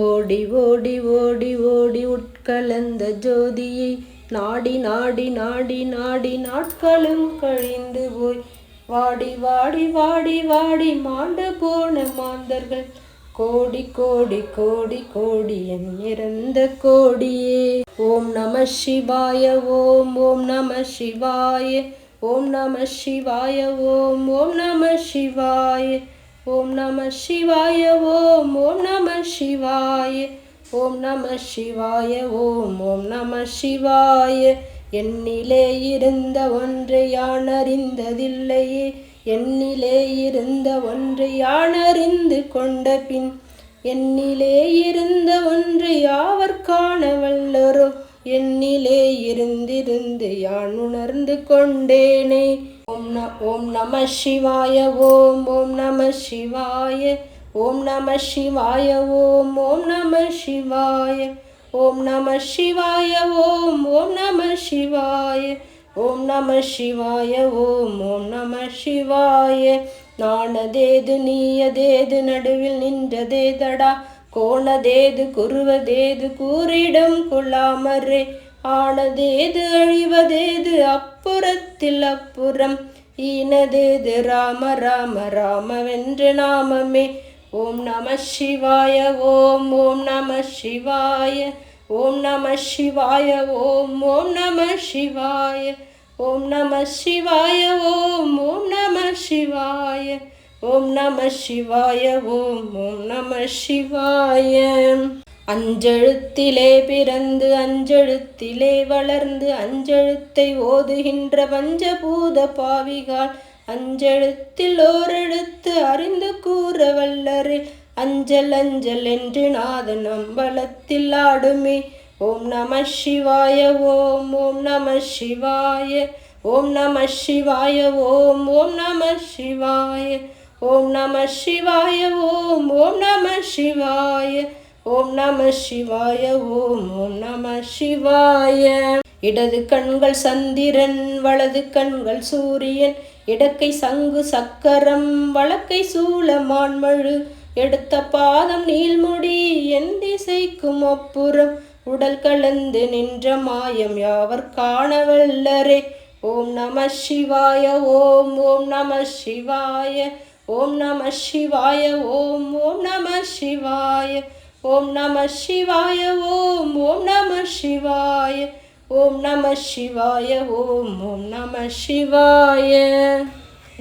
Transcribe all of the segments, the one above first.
ஓடி ஓடி ஓடி ஓடி உட்கலந்த ஜோதியை நாடி நாடி நாடி நாடி நாட்களும் கழிந்து போய் வாடி வாடி வாடி வாடி மாண்டு போன மாந்தர்கள் கோடி கோடி கோடி கோடி எண்ணிறந்த கோடியே. ஓம் நம சிவாய ஓம் ஓம் நம சிவாய ஓம் நம சிவாய ஓம் ஓம் நம சிவாய ஓம் நம சிவாய ஓம் ஓம் நம சிவாய ஓம் நம சிவாய ஓம் ஓம் நம சிவாய. என்னிலே இருந்த ஒன்றை யான் அறிந்ததில்லையே, என்னிலே இருந்த ஒன்றை யான் அறிந்து கொண்ட பின் என்னிலே இருந்த ஒன்று யாவர் காண வல்லரோ, என்னிலே இருந்திருந்து யான் உணர்ந்து கொண்டேனே. ஓம் நம சிவாய ஓம் ஓம் நம சிவாய ஓம் நம சிவாய ஓம் ஓம் நம சிவாய ஓம் நம சிவாய ஓம் ஓம் நம சிவாய ஓம் நம சிவாய ஓம் ஓம் நம சிவாய. நானதேது நீயதேது நடுவில் நின்றதேதடா, கோணதேது குருவதேது கூறிடம் கொள்ளாமரே, ஆனதேது அழிவதேது அப்புறத்தில் அப்புறம், ஈனதேது ராம ராம ராமவென்ற நாமமே. ஓம் நம சிவாய ஓம் ஓம் நம சிவாய ஓம் நம சிவாய ஓம் ஓம் நம சிவாய ஓம் நம சிவாய ஓம் ஓம் நம சிவாய ஓம் நம சிவாய ஓம் ஓம் நம சிவாய. அஞ்செழுத்திலே பிறந்து அஞ்செழுத்திலே வளர்ந்து அஞ்செழுத்தை ஓதுகின்ற பஞ்சபூத பாவிகால் அஞ்செழுத்தில் ஓரெழுத்து அறிந்து கூற வல்லரே, அஞ்சல் அஞ்சல் என்று நாதன் அம்பலத்தில் ஆடுமே. ஓம் நம சிவாய ஓம் ஓம் நம சிவாய ஓம் நம சிவாய ஓம் ஓம் நம சிவாய ஓம் நம சிவாய ஓம் ஓம் நம சிவாய ஓம் நம சிவாய ஓம் ஓம் நம சிவாய. இடது கண்கள் சந்திரன் வலது கண்கள் சூரியன், இடக்கை சங்கு சக்கரம் வலக்கை சூலமான்மழு, எடுத்த பாதம் நீள்முடி என் திசைக்கும் அப்புறம், உடல் கலந்து நின்ற மாயம் யாவர் காண வல்லரே. ஓம் நம சிவாய ஓம் ஓம் நம சிவாய ஓம் நம சிவாய ஓம் ஓம் நம சிவாய ஓம் நம சிவாய ஓம் ஓம் நம சிவாய ஓம் நம சிவாய ஓம் ஓம் நம சிவாய.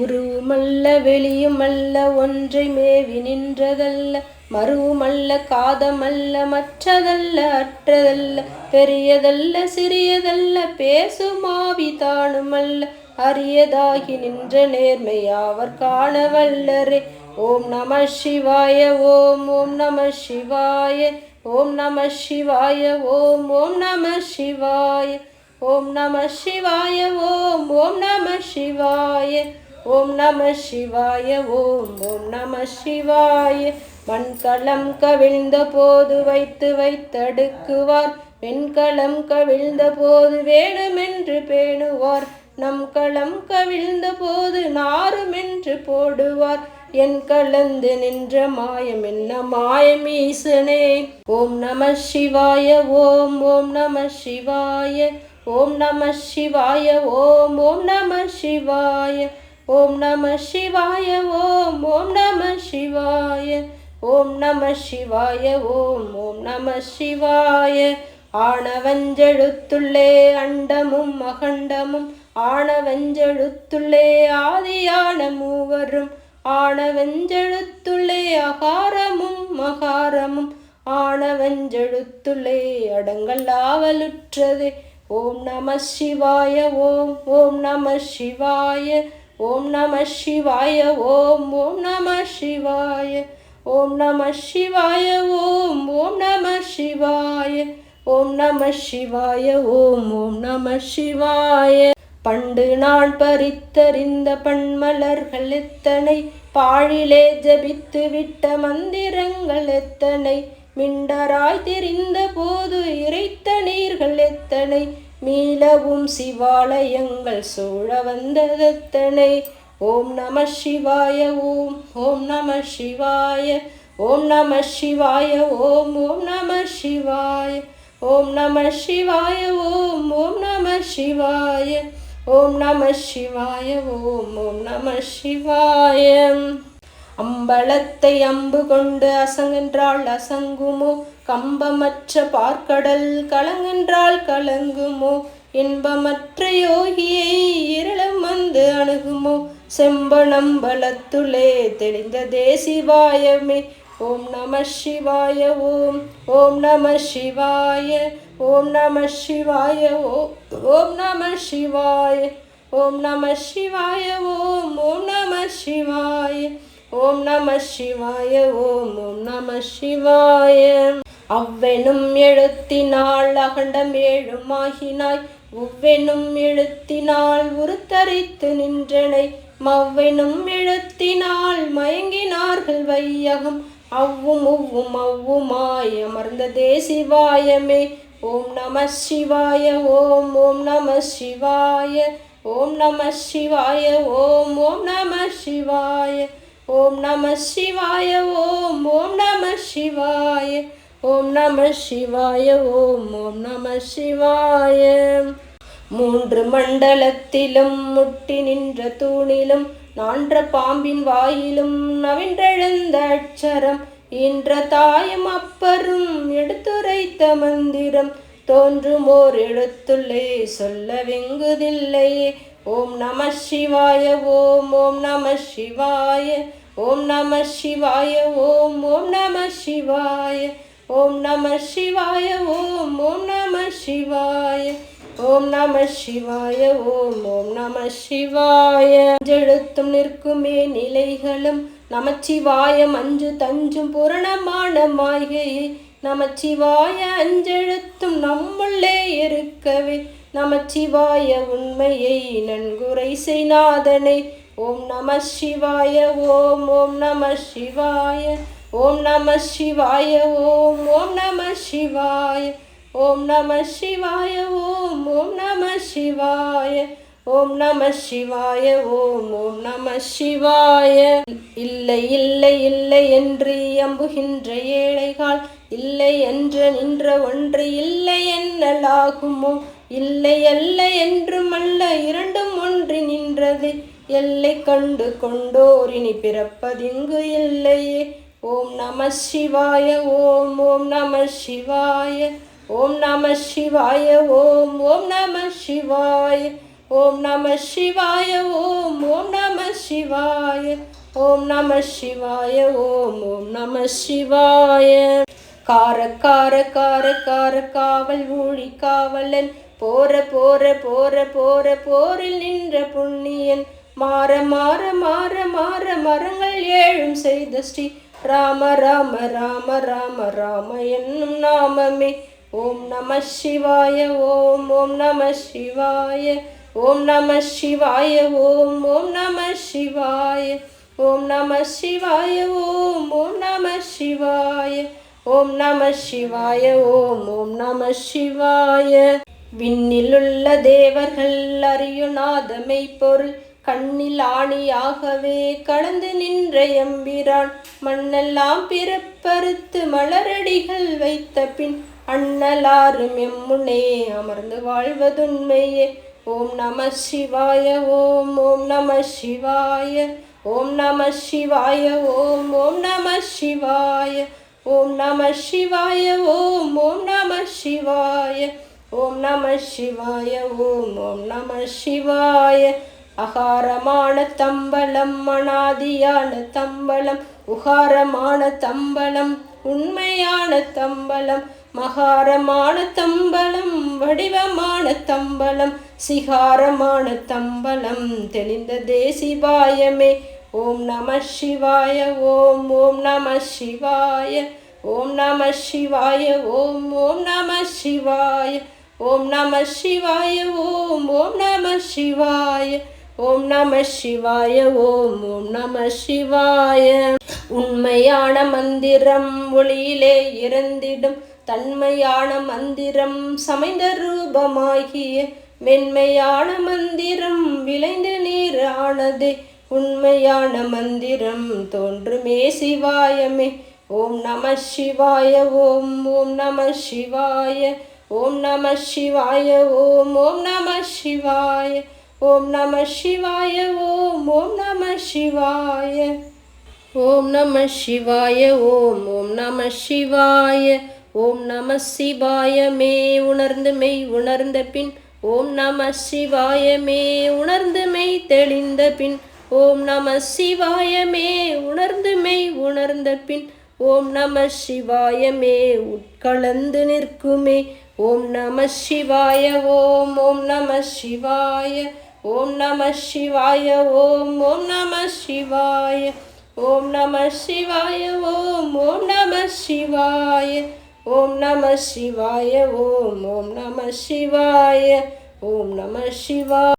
உருவுமல்ல வெளியுமல்ல ஒன்றை மேவி நின்றதல்ல, மருவுமல்ல காதமல்ல மற்றதல்ல அற்றதல்ல, பெரியதல்ல சிறியதல்ல பேசுமாவி தானுமல்ல, அரியதாகி நின்ற நேர்மை யாவர் காண வல்லரே. ஓம் நம சிவாய ஓம் ஓம் நம சிவாய ஓம் நம சிவாய ஓம் ஓம் நம சிவாய ஓம் நம சிவாய ஓம் ஓம் நம சிவாய ஓம் நம சிவாய ஓம் ஓம் நம சிவாய. மண்கலம் கவிழ்ந்த போது வைத்து வைத்தடுக்குவார், வெண்கலம் கவிழ்ந்த போது வேணுமென்று பேணுவார், நம் களம் கவிழ்ந்த போது நாருமென்று போடுவார், என் கலந்து நின்ற மாயம் என்ன மாயம் ஈசனே. ஓம் நம சிவாய ஓம் ஓம் நம சிவாய ஓம் நம சிவாய ஓம் ஓம் நம சிவாய ஓம் நம சிவாய ஓம் ஓம் நம சிவாய ஓம் நம சிவாய ஓம் ஓம் நம சிவாய. ஆணவஞ்செழுத்துள்ளே அண்டமும் அகண்டமும், ஆணவஞ்செழுத்துள்ளே ஆதியான மூவரும், ஆணவஞ்செழுத்துள்ளே அகாரமும் மகாரமும், ஆணவஞ்செழுத்துள்ளே அடங்கல் ஆவலுற்றதே. ஓம் நம சிவாய ஓம் ஓம் நம சிவாய ஓம் நம சிவாய ஓம் ஓம் நம சிவாய ஓம் நம சிவாய ஓம் ஓம் நம சிவாய ஓம் நம சிவாய ஓம் ஓம் நம சிவாய. பண்டு நான் பறித்தறிந்த பண்மலர்கள் எத்தனை, பாழிலே ஜபித்து விட்ட மந்திரங்கள் எத்தனை, மிண்டராய் தெரிந்த போது இறைத்த நீர்கள் எத்தனை, மீளவும் சிவாலயங்கள் சூழ வந்ததெத்தனை. ஓம் நம சிவாய ஓம் ஓம் நம சிவாய ஓம் நம சிவாய ஓம் ஓம் நம சிவாய ஓம் நம சிவாய ஓம் ஓம் நம சிவாய ஓம் நம சிவாய ஓம் ஓம் நம சிவாய. அம்பலத்தை அம்பு கொண்டு அசங்கென்றால் அசங்குமோ, கம்பமற்ற பார்க்கடல் கலங்கென்றால் கலங்குமோ, இன்பமற்ற யோகியை இருளம் வந்து அணுகுமோ, செம்பனம்பலத்துளே தெளிந்ததே சிவாயமே. ஓம் நம சிவாய ஓம் ஓம் நம சிவாய ஓம் நம சிவாய ஓம் நம சிவாய ஓம் நம சிவாய ஓம் ஓம் நம சிவாய ஓம் நம சிவாய ஓம் ஓம் நம சிவாய. அவ்வெனும் எழுத்தினால் அகண்டம் ஏழுமாகினாய், உவ்வெனும் எழுத்தினால் உருத்தரித்து நின்றனை, மவ்வெனும் எழுத்தினால் மயங்கினார்கள் வையகம், அவ்வும் உவ்வும் அவ்வுமாய் அமர்ந்ததே சிவாயமே. ஓம் நம சிவாய ஓம் ஓம் நம சிவாய ஓம் நம சிவாய ஓம் ஓம் நம சிவாய ஓம் நம சிவாய ஓம் ஓம் நம சிவாய ஓம் நம சிவாய ஓம் ஓம் நம சிவாய. மூன்று மண்டலத்திலும் முட்டி நின்ற தூணிலும் நான்ற பாம்பின் வாயிலும் நவின்றெழுந்த அட்சரம், இன்ற தாயும் அப்பரும் எடுத்துரைத்த மந்திரம், தோன்றுமோர் எழுத்துள்ளே சொல்ல வெங்குதில்லையே. ஓம் நம சிவாய ஓம் ஓம் நம சிவாய ஓம் நம சிவாய ஓம் ஓம் நம சிவாய ஓம் நம சிவாய ஓம் ஓம் நம சிவாய ஓம் நம சிவாய ஓம் ஓம் நம சிவாய. அஞ்செழுத்தும் நிற்குமே நிலைகளும் நமச்சிவாயம் அஞ்சு தஞ்சும் பூரணமான மாய்கையே, நமச்சிவாய அஞ்செழுத்தும் நம்முள்ளே இருக்கவே, நமச்சிவாய உண்மையை நன்குரை செய்நாதனை. ஓம் நம சிவாய ஓம் ஓம் நம சிவாய ஓம் நம சிவாய ஓம் ஓம் நம சிவாய ஓம் நம சிவாய ஓம் ஓம் நம சிவாய ஓம் நம சிவாய ஓம் ஓம் நம சிவாய. இல்லை இல்லை இல்லை என்று அம்புகின்ற ஏழைகால், இல்லை என்று நின்ற ஒன்று இல்லை என்னலாகுமோ, இல்லை அல்ல என்றும் அல்ல இரண்டும் ஒன்றி நின்றது, எல்லை கண்டு கொண்டோர் இனி பிறப்பதிங்கு இல்லையே. ஓம் நம சிவாய ஓம் ஓம் நம சிவாய ஓம் நம சிவாய ஓம் ஓம் நம சிவாய ஓம் நம சிவாய ஓம் ஓம் நம சிவாய ஓம் நம சிவாய ஓம் ஓம் நம சிவாய. கார கார கார கார காவல் ஊழி காவலன், போர போர போர போர போரில் நின்ற புண்ணியன், மாற மாற மாற மாற மரங்கள் ஏழும் செய்த ஸ்ரீ ராம ராம ராம ராம ராம என்னும் நாமமே. ஓம் நம சிவாய ஓம் ஓம் நம சிவாய ஓம் நம சிவாய ஓம் ஓம் நம சிவாய ஓம் நம சிவாய ஓம் ஓம் நம சிவாய ஓம் நம சிவாய ஓம் ஓம் நம சிவாய. விண்ணிலுள்ள தேவர்கள் அறியுநாதமை பொருள், கண்ணில் ஆணியாகவே கலந்து நின்ற எம்பிரான், மண்ணெல்லாம் பிறப்பறுத்து மலரடிகள் வைத்த பின் அண்ணலாரும் எம்முனே அமர்ந்து வாழ்வதுண்மையே. ஓம் நம சிவாய ஓம் ஓம் நம சிவாய ஓம் நம சிவாய ஓம் ஓம் நம சிவாய ஓம் நம சிவாய ஓம் ஓம் நம சிவாய ஓம் நம சிவாய ஓம் ஓம் நம சிவாய. அகாரமான தம்பலம் அனாதியான தம்பலம், உகாரமான தம்பலம் உண்மையான தம்பலம், மகாரமான தம்பலம் வடிவமான தம்பலம், சிகாரமான தம்பலம் தெளிந்ததே சிவாயமே. ஓம் நம சிவாய ஓம் ஓம் நம சிவாய ஓம் நம சிவாய ஓம் ஓம் நம சிவாய ஓம் நம சிவாய ஓம் ஓம் நம சிவாய ஓம் நம சிவாய ஓம் ஓம் நம சிவாய. உண்மையான மந்திரம் ஒளியிலே இறந்திடும், தன்மையான மந்திரம் சமைந்த ரூபமாகிய, மென்மையான மந்திரம் விளைந்த நீர் ஆனதே, உண்மையான மந்திரம் தோன்றுமே சிவாயமே. ஓம் நம சிவாய ஓம் ஓம் நம சிவாய ஓம் நம சிவாய ஓம் ஓம் நம சிவாய ஓம் நம சிவாய ஓம் ஓம் நம சிவாய ஓம் நம சிவாய ஓம் ஓம் நம சிவாய ஓம் நம சிவாய மே உணர்ந்து மெய் உணர்ந்த பின் ஓம் நம சிவாய மே உணர்ந்து மெய் தெளிந்த பின் ஓம் நம சிவாய மே உணர்ந்து மெய் உணர்ந்த பின் ஓம் நம சிவாய மே உட்கலந்து நிற்குமே ஓம் நம சிவாய ஓம் ஓம் நம சிவாய ஓம் நம சிவாய ஓம் ஓம் நம சிவாய ஓம் நம சிவாய ஓம் ஓம் நம சிவாய ஓம் நம சிவாய ஓம் ஓம் நம சிவாய ஓம் நம சிவாய